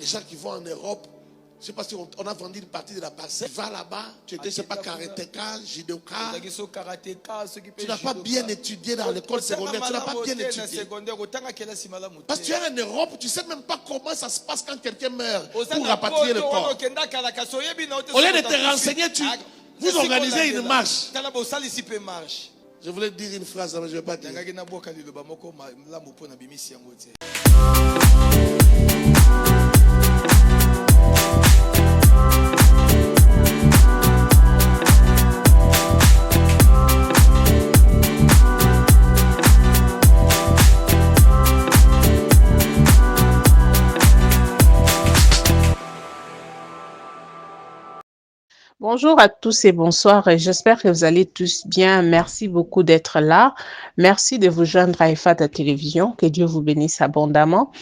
gens qui vont en Europe, je ne sais pas si on a vendu une partie de la parcelle. Va là-bas, tu étais, je ne sais pas, karatéka, judoka. Tu n'as pas bien étudié dans l'école secondaire. Tu n'as pas bien étudié. Parce que tu es en Europe, tu ne sais même pas comment ça se passe quand quelqu'un meurt pour rapatrier le corps. Au lieu de te renseigner, vous organisez une marche. Je voulais dire une phrase, mais je ne vais pas dire. Bonjour à tous et bonsoir. J'espère que vous allez tous bien. Merci beaucoup d'être là. Merci de vous joindre à EFATA Télévision. Que Dieu vous bénisse abondamment.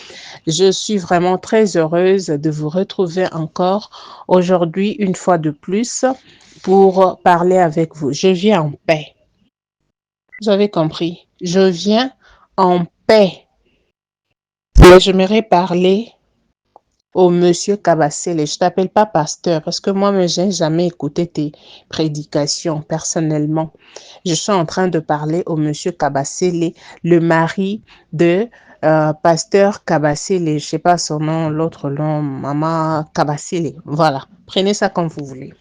Je suis vraiment très heureuse de vous retrouver encore aujourd'hui, une fois de plus, pour parler avec vous. Je viens en paix. Vous avez compris? Je viens en paix. Et j'aimerais parler au monsieur Kabasele. Je ne t'appelle pas pasteur parce que moi, je n'ai jamais écouté tes prédications personnellement. Je suis en train de parler au monsieur Kabasele, le mari de pasteur Kabasele. Je ne sais pas son nom, l'autre nom, maman Kabasele. Voilà, prenez ça comme vous voulez.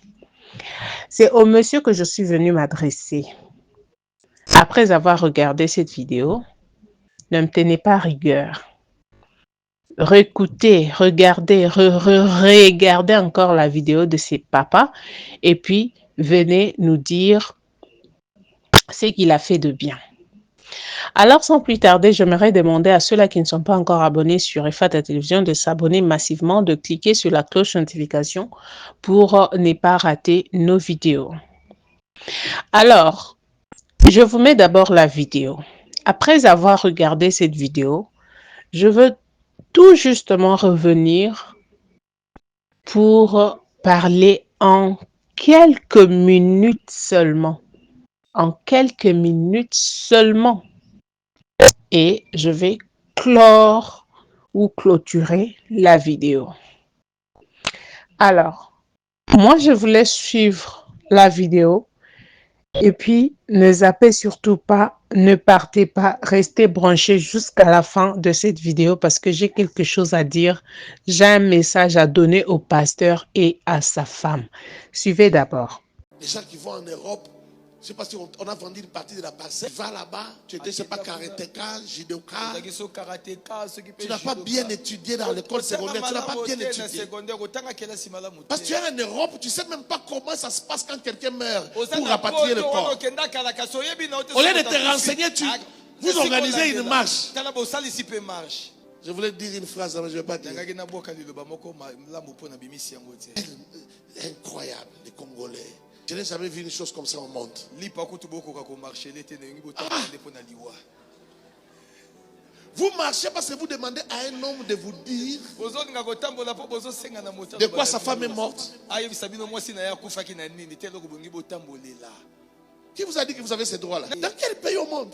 C'est au monsieur que je suis venue m'adresser. Après avoir regardé cette vidéo, ne me tenez pas rigueur. Réécouter, regarder, regarder encore la vidéo de ses papas et puis venez nous dire ce qu'il a fait de bien. Alors, sans plus tarder, j'aimerais demander à ceux-là qui ne sont pas encore abonnés sur EFATA Télévision de s'abonner massivement, de cliquer sur la cloche notification pour ne pas rater nos vidéos. Alors, je vous mets d'abord la vidéo. Après avoir regardé cette vidéo, je veux tout justement revenir pour parler en quelques minutes seulement. En quelques minutes seulement. Et je vais clore ou clôturer la vidéo. Alors, moi je vous laisse suivre la vidéo. Et puis, ne zappez surtout pas, ne partez pas, restez branchés jusqu'à la fin de cette vidéo parce que j'ai quelque chose à dire. J'ai un message à donner au pasteur et à sa femme. Suivez d'abord. Les gens qui vont en Europe, je ne sais pas si on a vendu une partie de la parcelle. Va là-bas, tu étais, je ne sais pas, karatéka, judoka. Tu n'as pas bien étudié dans l'école secondaire. Tu n'as pas bien étudié. Parce que tu es en Europe, tu ne sais même pas comment ça se passe quand quelqu'un meurt pour rapatrier le corps. Au lieu de te renseigner, vous organisez une marche. Je voulais dire une phrase, mais je ne vais pas dire. Incroyable, les Congolais. Je n'ai jamais vu une chose comme ça au monde. Vous marchez parce que vous demandez à un homme de vous dire de quoi sa femme est morte. Qui vous a dit que vous avez ces droits-là? Dans quel pays au monde?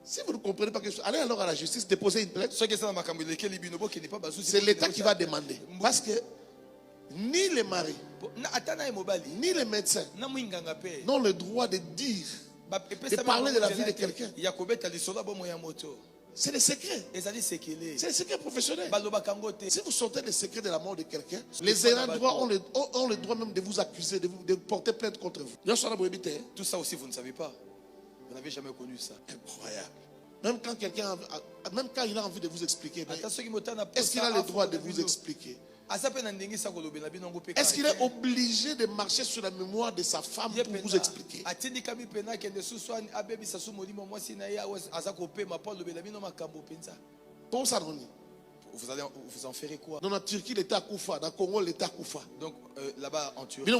Si vous ne comprenez pas quelque chose, allez alors à la justice, déposez une plainte. C'est l'État qui va demander. Parce que ni les maris, ni les médecins n'ont le droit de dire, de parler de la vie de quelqu'un. C'est des secrets. C'est des secrets professionnels. Si vous sortez les secrets de la mort de quelqu'un, les ayants droit ont le droit même de vous accuser, de porter plainte contre vous. Tout ça aussi, vous ne savez pas. Vous n'avez jamais connu ça. Incroyable. Même quand quelqu'un, même quand il a envie de vous expliquer, est-ce qu'il a le droit de vous expliquer? Est-ce qu'il est obligé de marcher sur la mémoire de sa femme pour vous expliquer? Comment ça, Ronnie? Vous en ferez quoi? Dans la Turquie, l'État à Koufa. Dans le Congo, l'État à Koufa. Donc là-bas en Turquie,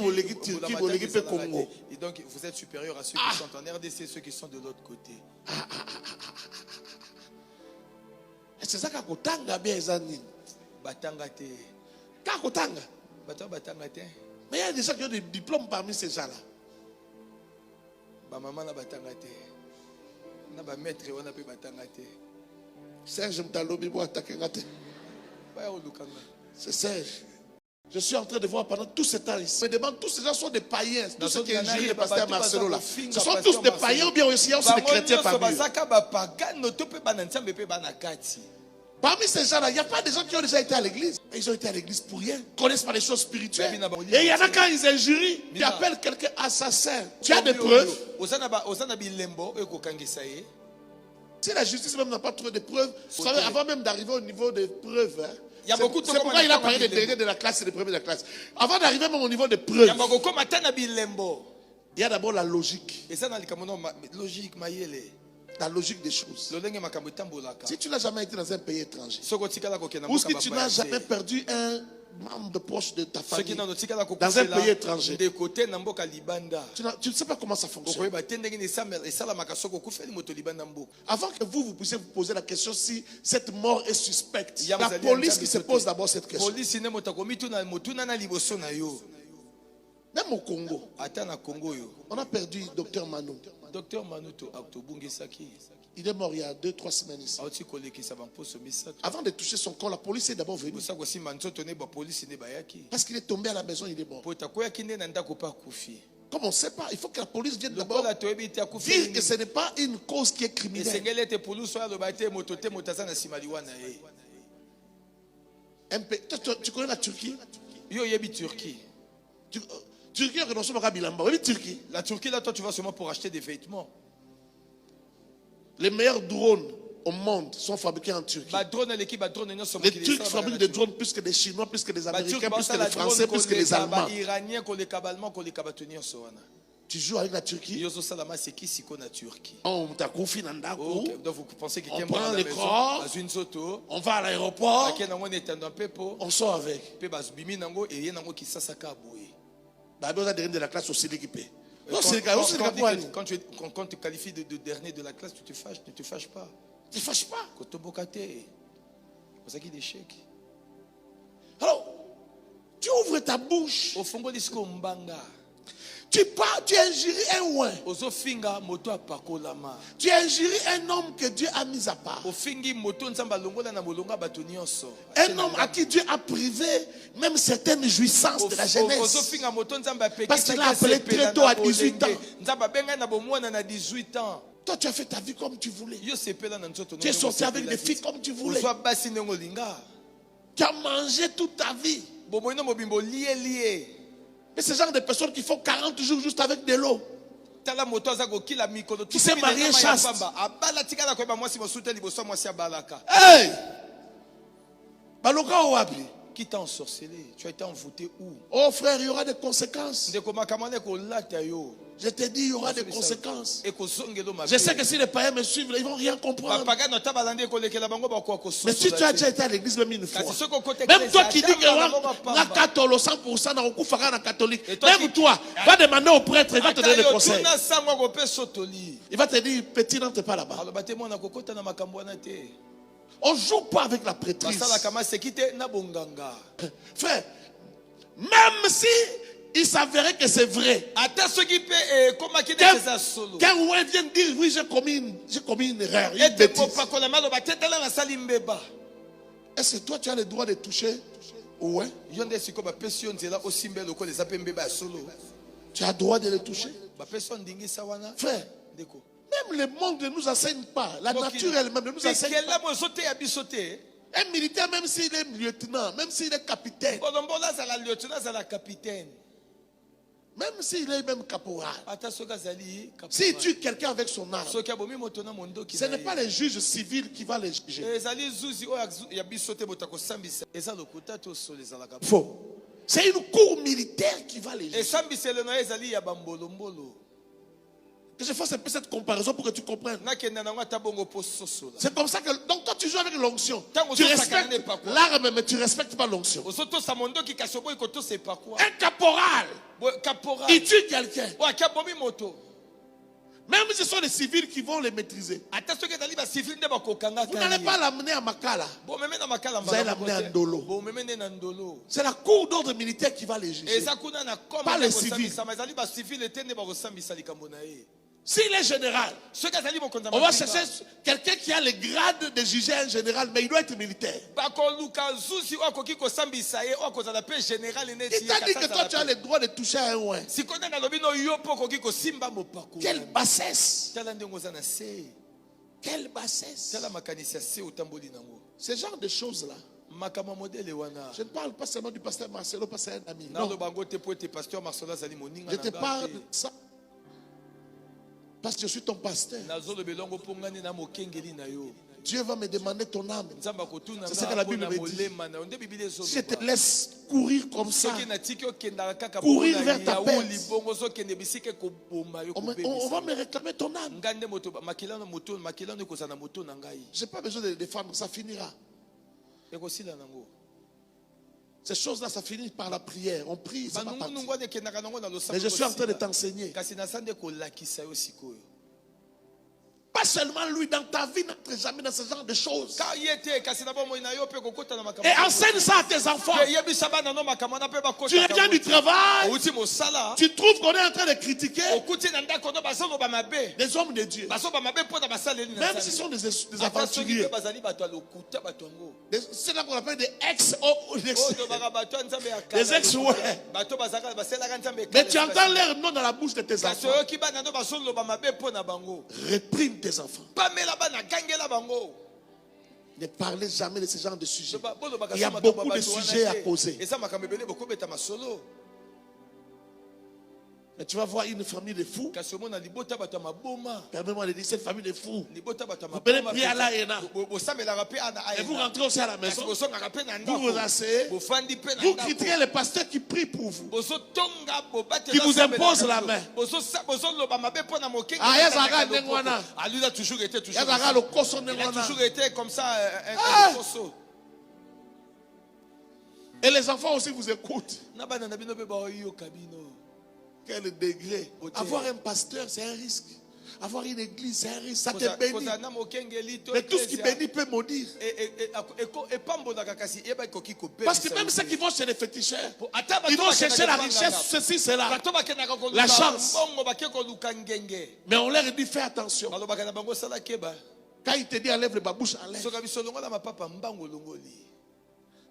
et donc vous êtes supérieur à ceux qui sont en RDC, ceux qui sont de l'autre côté. C'est ça qu'a kotanga bien ezani. Batanga te. Qu'a kotanga. Batanga te. Mais il y a des gens qui ont des diplômes parmi ces gens-là. Ba maman na batanga te. Na ba maître on a pe batanga te. Serge Mtalobi pour attaquer Ngate. C'est Serge. Je suis en train de voir pendant tout ce temps ici. Je me demande, tous ces gens sont des païens. Tous ceux qui injurient le pasteur Marcelo là. Ce sont tous des païens ou bien aussi des chrétiens parmi eux. Parmi ces gens-là, il n'y a pas des gens qui ont déjà été à l'église. Ils ont été à l'église pour rien. Ils ne connaissent pas les choses spirituelles. Et il y en a quand ils injurient, ils appellent quelqu'un assassin. Tu as des preuves? Si la justice même n'a pas trouvé de preuves, vous savez, avant même d'arriver au niveau des preuves, c'est pourquoi il a parlé des derniers de la classe et des premiers de la classe. Avant d'arriver même au niveau des preuves, il y a d'abord la logique. La logique des choses. Si tu n'as jamais été dans un pays étranger, ou si tu n'as jamais perdu un membre proche de ta famille dans un pays étranger, tu ne sais pas comment ça fonctionne. Avant que vous puissiez vous poser la question si cette mort est suspecte, la police qui se pose d'abord cette question. Même au Congo, on a perdu Dr Manu. Il est mort il y a 2-3 semaines ici. Avant de toucher son corps, la police est d'abord venue. Parce qu'il est tombé à la maison, il est mort. Comme on ne sait pas, il faut que la police vienne d'abord dire que ce n'est pas une cause qui est criminelle. Tu connais la Turquie? La Turquie, là, toi, tu vas seulement pour acheter des vêtements. Les meilleurs drones au monde sont fabriqués en Turquie. Les Turcs fabriquent des drones plus que des Chinois, plus que des Américains, plus que des Français, plus que des Allemands. Tu joues avec la Turquie? On t'a confié dans la cour. On prend les corps. On va à l'aéroport. On sort avec. De la classe aussi l'équipé. Quand tu qualifies de dernier de la classe, tu te fâches, ne te fâches pas. Ne te fâches pas. C'est ça qui est l'échec. Alors, tu ouvres ta bouche. Tu injures un ouin. Tu injures un homme que Dieu a mis à part. Un homme à qui Dieu a privé même certaines jouissances de la jeunesse. Parce qu'il a appelé très tôt à 18 ans. Toi, tu as fait ta vie comme tu voulais. Tu es sorti avec des filles comme tu voulais. Tu as mangé toute ta vie. Mais ce genre de personnes qui font 40 jours juste avec de l'eau, qui s'est marié chaste. Hey! Baloka Owabi. Qui t'a ensorcelé? Tu as été envoûté où? Oh frère, il y aura des conséquences. Je te dis, il y aura des conséquences. Je sais que si les païens me suivent, ils ne vont rien comprendre. Mais si tu as déjà été à l'église même une fois, même toi qui dis que la catholique 100% dans le catholique, même toi, va demander au prêtre, il va te donner des conseils. Il va te dire, petit, n'entre pas là-bas. On ne joue pas avec la prêtrise. Frère, même si il s'avérait que c'est vrai, quand on vient dire oui, j'ai commis une erreur, une bêtise, est-ce que toi tu as le droit de toucher? Ouais. Tu as le droit de le toucher? Frère, même le monde ne nous enseigne pas. La nature elle-même ne nous enseigne pas. Un militaire, même s'il est lieutenant, même s'il est capitaine, même s'il est même caporal, s'il tue quelqu'un avec son arme, ce n'est pas le juge civil qui va le juger. Faux. C'est une cour militaire qui va le juger. Que je fasse un peu cette comparaison pour que tu comprennes. C'est comme ça que. Donc toi tu joues avec l'onction. Tu respectes l'arme, mais tu ne respectes pas l'onction. Un caporal, il tue quelqu'un. Même si ce sont les civils qui vont les maîtriser. Vous n'allez pas l'amener à Makala. Vous allez l'amener à Ndolo. C'est la cour d'ordre militaire qui va les juger. Pas les civils. S'il est général, on va chercher quelqu'un qui a le grade de juger un général, mais il doit être militaire. Il t'a dit que toi tu as le droit de toucher à un ouin. Quelle bassesse! Quelle bassesse! Ce genre de choses-là. Je ne parle pas seulement du pasteur Marcelo, parce que c'est un ami. Non. Je te parle de ça. Parce que je suis ton pasteur. Dieu va me demander ton âme. C'est ce que la Bible me dit. Si je te laisse courir comme ça, courir vers ta perte, on va me réclamer ton âme. Je n'ai pas besoin de le défendre, ça finira. Ces choses-là, ça finit par la prière. On prie, ça va partir. Mais je suis en train de t'enseigner. Pas seulement lui, dans ta vie, n'entre jamais dans ce genre de choses. Et enseigne ça à tes enfants. Tu reviens du travail, tu trouves qu'on est en train de critiquer des hommes de Dieu. Même s'ils sont des aventuriers. C'est là qu'on appelle des ex. Des ex, ouais. Mais tu entends leur nom dans la bouche de tes enfants. Réprime tes enfants. Ne parlez jamais de ce genre de sujet. Il y a beaucoup de sujets à causer. Mais tu vas voir une famille de fous. Permets-moi de dire cette famille de fous. Vous venez prier à la ENA. Et vous rentrez aussi à la maison. Vous vous asseyez. Vous critiquez les pasteurs qui prient pour vous. Qui vous imposent la main. Ah, il a toujours été comme ça. Et les enfants aussi vous écoutent. Quel degré. Avoir un pasteur, c'est un risque. Avoir une église, c'est un risque. Ça te bénit. Mais tout ce qui bénit peut maudire. Parce que même ceux qui vont chez les féticheurs, ils vont chercher la richesse, ceci, cela, la chance. Mais on leur dit fais attention. Quand il te dit enlève le babouche, enlève.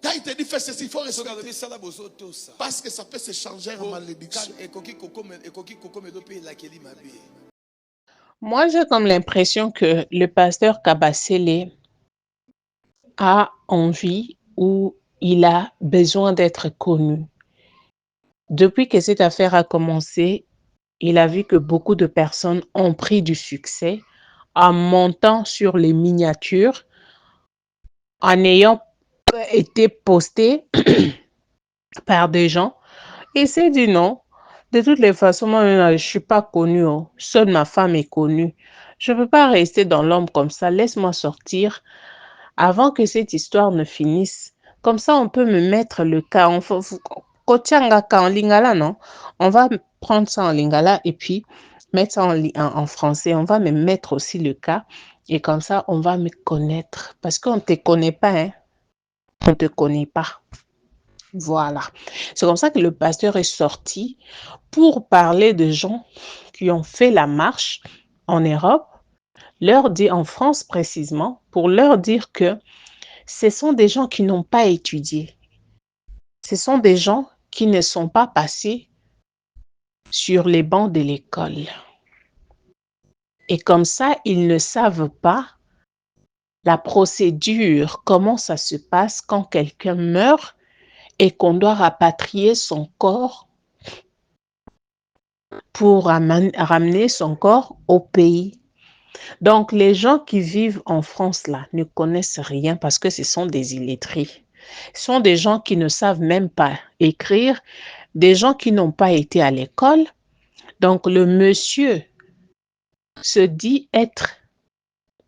Quand il te dit fais ceci, il faut respecter. Parce que ça peut se changer en malédiction. Moi, j'ai comme l'impression que le pasteur Kabasele a envie ou il a besoin d'être connu. Depuis que cette affaire a commencé, il a vu que beaucoup de personnes ont pris du succès en montant sur les miniatures, en ayant été posté par des gens. Et c'est dit non. De toutes les façons, moi, je ne suis pas connue. Seule ma femme est connue. Je ne peux pas rester dans l'ombre comme ça. Laisse-moi sortir avant que cette histoire ne finisse. Comme ça, on peut me mettre le cas. En lingala, non? On va prendre ça en lingala et puis mettre ça en français. On va me mettre aussi le cas. Et comme ça, on va me connaître. Parce qu'on ne te connaît pas, hein? On ne te connaît pas. Voilà. C'est comme ça que le pasteur est sorti pour parler de gens qui ont fait la marche en Europe, leur dire, en France précisément, pour leur dire que ce sont des gens qui n'ont pas étudié. Ce sont des gens qui ne sont pas passés sur les bancs de l'école. Et comme ça, ils ne savent pas la procédure, comment ça se passe quand quelqu'un meurt et qu'on doit rapatrier son corps pour ramener son corps au pays. Donc, les gens qui vivent en France, là, ne connaissent rien parce que ce sont des illettrés. Ce sont des gens qui ne savent même pas écrire, des gens qui n'ont pas été à l'école. Donc, le monsieur se dit être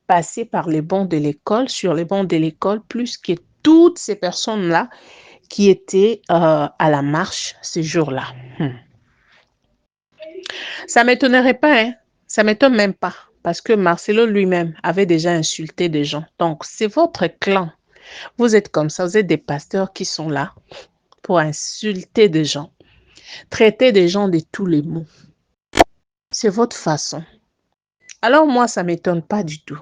passé par les bancs de l'école, sur les bancs de l'école, plus que toutes ces personnes-là qui étaient à la marche ce jour-là. Ça ne m'étonnerait pas, hein? Ça ne m'étonne même pas, parce que Marcelo lui-même avait déjà insulté des gens. Donc, c'est votre clan. Vous êtes comme ça, vous êtes des pasteurs qui sont là pour insulter des gens, traiter des gens de tous les mots. C'est votre façon. Alors moi, ça ne m'étonne pas du tout.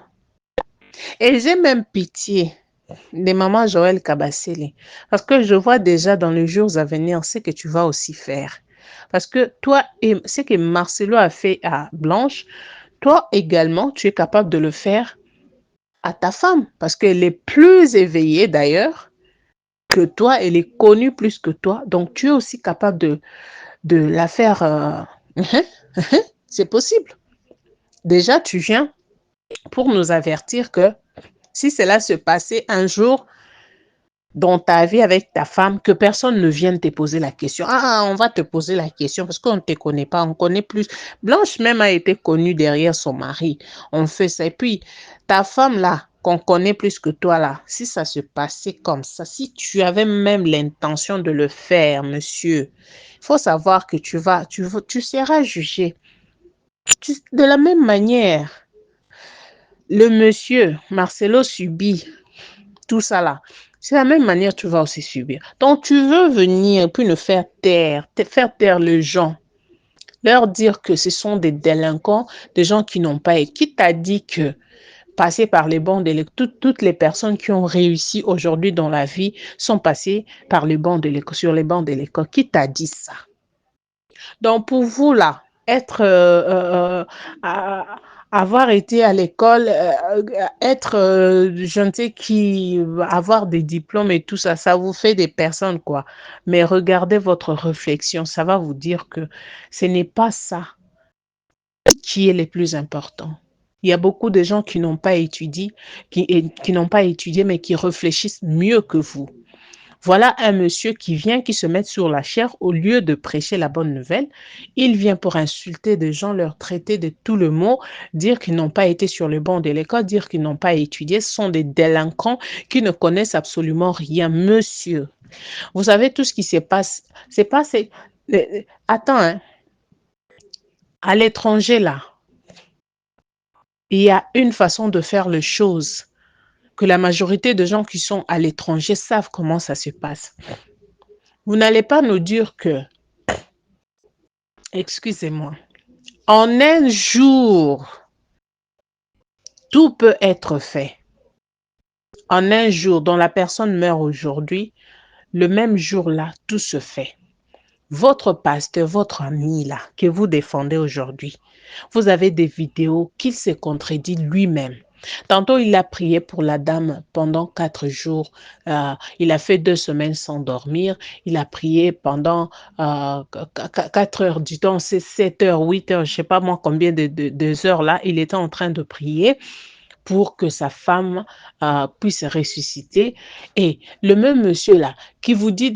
Et j'ai même pitié des mamans Joël Kabassele. Parce que je vois déjà dans les jours à venir ce que tu vas aussi faire. Parce que toi, et ce que Marcelo a fait à Blanche, toi également, tu es capable de le faire à ta femme. Parce qu'elle est plus éveillée d'ailleurs que toi. Elle est connue plus que toi. Donc, tu es aussi capable de la faire. C'est possible. Déjà, tu viens pour nous avertir que si cela se passait un jour dans ta vie avec ta femme, que personne ne vienne te poser la question. Ah, on va te poser la question parce qu'on ne te connaît pas, on connaît plus. Blanche même a été connue derrière son mari. On fait ça. Et puis, ta femme là, qu'on connaît plus que toi là, si ça se passait comme ça, si tu avais même l'intention de le faire, monsieur, il faut savoir que tu seras jugé. De la même manière, le monsieur, Marcelo, subit tout ça là. C'est la même manière que tu vas aussi subir. Donc, tu veux venir puis nous faire taire les gens, leur dire que ce sont des délinquants, des gens qui n'ont pas été. Qui t'a dit que passer par les bancs de l'école, toutes les personnes qui ont réussi aujourd'hui dans la vie sont passées par les bancs de l'école, sur les bancs de l'école? Qui t'a dit ça? Donc, pour vous, là, être, avoir été à l'école, être, je ne sais qui, avoir des diplômes et tout ça, ça vous fait des personnes, quoi. Mais regardez votre réflexion, ça va vous dire que ce n'est pas ça qui est le plus important. Il y a beaucoup de gens qui n'ont pas étudié, qui n'ont pas étudié, mais qui réfléchissent mieux que vous. Voilà un monsieur qui vient, qui se met sur la chair au lieu de prêcher la bonne nouvelle. Il vient pour insulter des gens, leur traiter de tout le mot, dire qu'ils n'ont pas été sur le banc de l'école, dire qu'ils n'ont pas étudié. Ce sont des délinquants qui ne connaissent absolument rien. Monsieur, vous savez tout ce qui se passe. C'est pas... Attends, hein. À l'étranger, là, il y a une façon de faire les choses que la majorité de gens qui sont à l'étranger savent comment ça se passe. Vous n'allez pas nous dire que, excusez-moi, en un jour, tout peut être fait. En un jour, dont la personne meurt aujourd'hui, le même jour-là, tout se fait. Votre pasteur, votre ami là, que vous défendez aujourd'hui, vous avez des vidéos qu'il se contredit lui-même. Tantôt, il a prié pour la dame pendant 4 jours. Il a fait 2 semaines sans dormir. Il a prié pendant 4 heures du temps, c'est 7 heures, 8 heures, je ne sais pas moi combien de heures là. Il était en train de prier pour que sa femme puisse ressusciter. Et le même monsieur là, qui vous dit,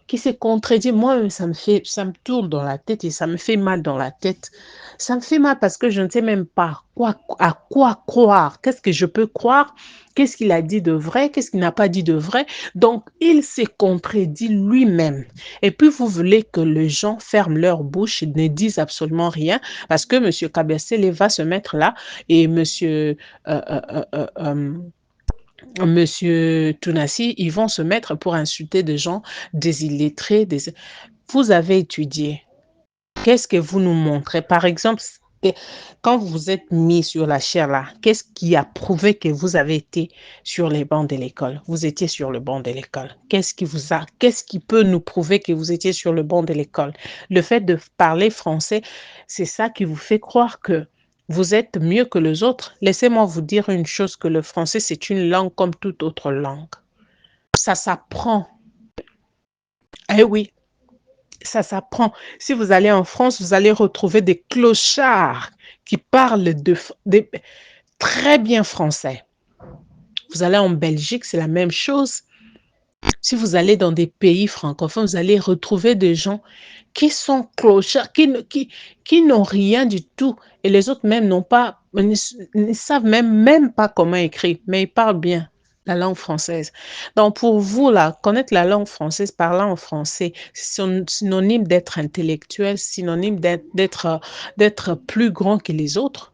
qui se contredit, moi-même, ça me tourne dans la tête et ça me fait mal dans la tête. Ça me fait mal parce que je ne sais même pas à quoi croire. Qu'est-ce que je peux croire? Qu'est-ce qu'il a dit de vrai? Qu'est-ce qu'il n'a pas dit de vrai? Donc, il se contredit lui-même. Et puis, vous voulez que les gens ferment leur bouche et ne disent absolument rien parce que M. Kabassele va se mettre là et Monsieur Tounassi, ils vont se mettre pour insulter des gens, des illettrés. Vous avez étudié. Qu'est-ce que vous nous montrez? Par exemple, quand vous êtes mis sur la chaire là, qu'est-ce qui a prouvé que vous avez été sur les bancs de l'école? Vous étiez sur le banc de l'école. Qu'est-ce qui peut nous prouver que vous étiez sur le banc de l'école? Le fait de parler français, c'est ça qui vous fait croire que vous êtes mieux que les autres. Laissez-moi vous dire une chose, que le français, c'est une langue comme toute autre langue. Ça s'apprend. Eh oui, ça s'apprend. Si vous allez en France, vous allez retrouver des clochards qui parlent très bien français. Vous allez en Belgique, c'est la même chose. Si vous allez dans des pays francophones, vous allez retrouver des gens qui sont clochards, qui n'ont rien du tout. Et les autres même ne savent même pas comment écrire, mais ils parlent bien la langue française. Donc, pour vous, là, connaître la langue française, parler en français, c'est synonyme d'être intellectuel, synonyme d'être plus grand que les autres.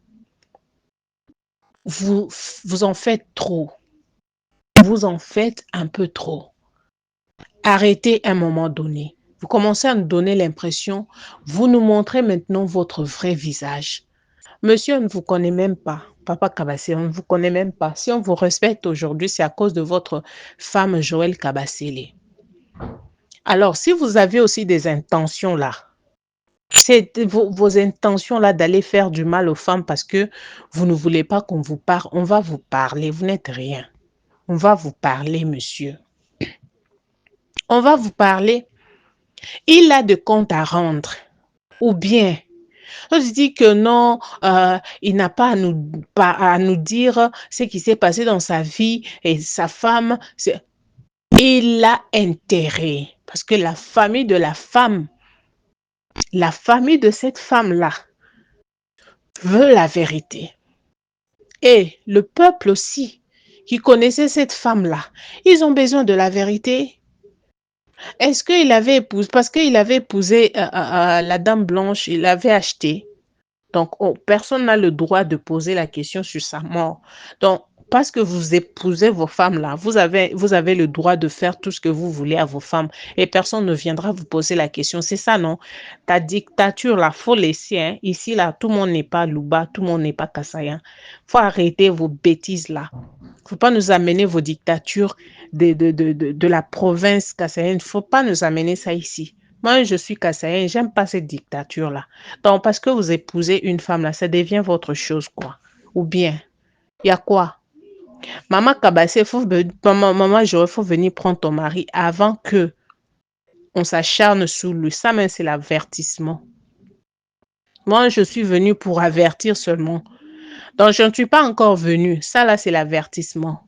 Vous en faites trop. Vous en faites un peu trop. Arrêtez à un moment donné. Vous commencez à nous donner l'impression, vous nous montrez maintenant votre vrai visage. Monsieur, on ne vous connaît même pas. Papa Kabassé, on ne vous connaît même pas. Si on vous respecte aujourd'hui, c'est à cause de votre femme Joël Kabassélé. Alors, si vous avez aussi des intentions là, c'est vos intentions là d'aller faire du mal aux femmes parce que vous ne voulez pas qu'on vous parle, on va vous parler, vous n'êtes rien. On va vous parler, monsieur. On va vous parler. Il a de comptes à rendre. Ou bien, on se dit que non, il n'a pas à nous dire ce qui s'est passé dans sa vie et sa femme. Il a intérêt. Parce que la famille de la femme, la famille de cette femme-là veut la vérité. Et le peuple aussi, qui connaissait cette femme-là, ils ont besoin de la vérité. Est-ce qu'il avait épousé, parce qu'il avait épousé la dame blanche, il avait acheté. Donc, personne n'a le droit de poser la question sur sa mort. Donc, parce que vous épousez vos femmes-là, vous avez le droit de faire tout ce que vous voulez à vos femmes et personne ne viendra vous poser la question. C'est ça, non? Ta dictature, là, faut laisser. Hein? Ici, là, tout le monde n'est pas Louba, tout le monde n'est pas Kassayan. Faut arrêter vos bêtises, là. Faut pas nous amener vos dictatures de la province Kassayan. Faut pas nous amener ça ici. Moi, je suis Kassayen, j'aime pas cette dictature-là. Donc, parce que vous épousez une femme, là, ça devient votre chose, quoi. Ou bien, il y a quoi? Maman Kabassé, maman Joël, faut venir prendre ton mari avant que on s'acharne sous lui. Ça, même, c'est l'avertissement. Moi, je suis venue pour avertir seulement. Donc, je ne suis pas encore venue. Ça, là, c'est l'avertissement.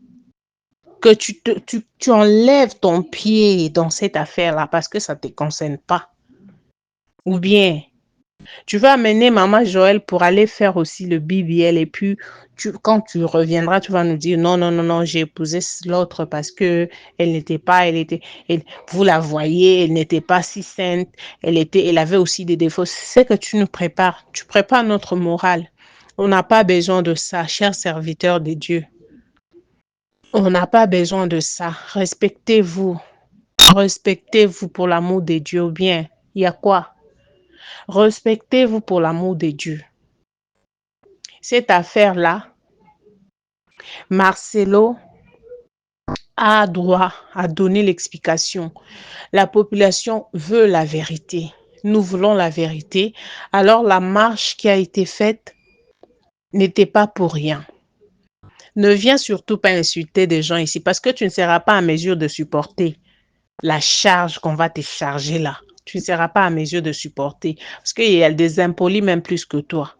Que tu enlèves ton pied dans cette affaire-là parce que ça ne te concerne pas. Ou bien, tu vas amener maman Joël pour aller faire aussi le BBL et puis quand tu reviendras, tu vas nous dire non, j'ai épousé l'autre parce que vous la voyez, elle n'était pas si sainte, elle avait aussi des défauts. C'est que tu nous prépares, tu prépares notre morale. On n'a pas besoin de ça, chers serviteurs de Dieu. On n'a pas besoin de ça. Respectez-vous. Respectez-vous pour l'amour de Dieu. Bien, il y a quoi? Respectez-vous pour l'amour de Dieu. Cette affaire-là, Marcelo a droit à donner l'explication. La population veut la vérité. Nous voulons la vérité. Alors la marche qui a été faite n'était pas pour rien. Ne viens surtout pas insulter des gens ici parce que tu ne seras pas à mesure de supporter la charge qu'on va te charger là. Tu ne seras pas à mesure de supporter parce qu'il y a des impolis même plus que toi.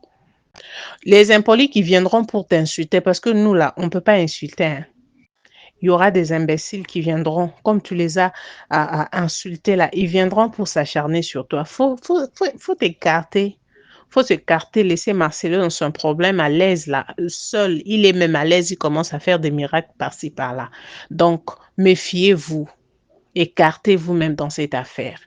Les impolis qui viendront pour t'insulter, parce que nous, là, on ne peut pas insulter. Hein. Il y aura des imbéciles qui viendront, comme tu les as insultés, là. Ils viendront pour s'acharner sur toi. Faut t'écarter. Faut s'écarter, laisser Marcelo dans son problème à l'aise, là. Seul, il est même à l'aise, il commence à faire des miracles par-ci, par-là. Donc, méfiez-vous. Écartez-vous même dans cette affaire.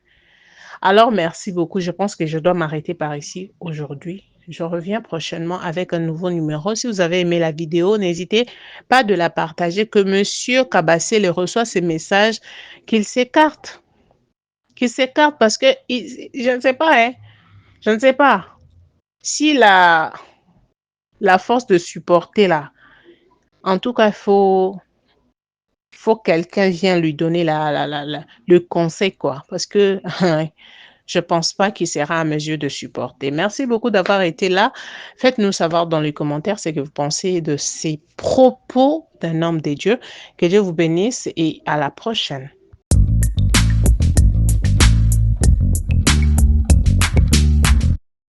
Alors, merci beaucoup. Je pense que je dois m'arrêter par ici aujourd'hui. Je reviens prochainement avec un nouveau numéro. Si vous avez aimé la vidéo, n'hésitez pas de la partager, que Monsieur Kabassé le reçoit ces messages, qu'il s'écarte. Qu'il s'écarte parce que, je ne sais pas, hein, je ne sais pas. Si la force de supporter là, en tout cas, il faut quelqu'un vienne lui donner le conseil, quoi. Parce que je ne pense pas qu'il sera à mesure de supporter. Merci beaucoup d'avoir été là. Faites-nous savoir dans les commentaires ce que vous pensez de ces propos d'un homme de Dieu. Que Dieu vous bénisse et à la prochaine.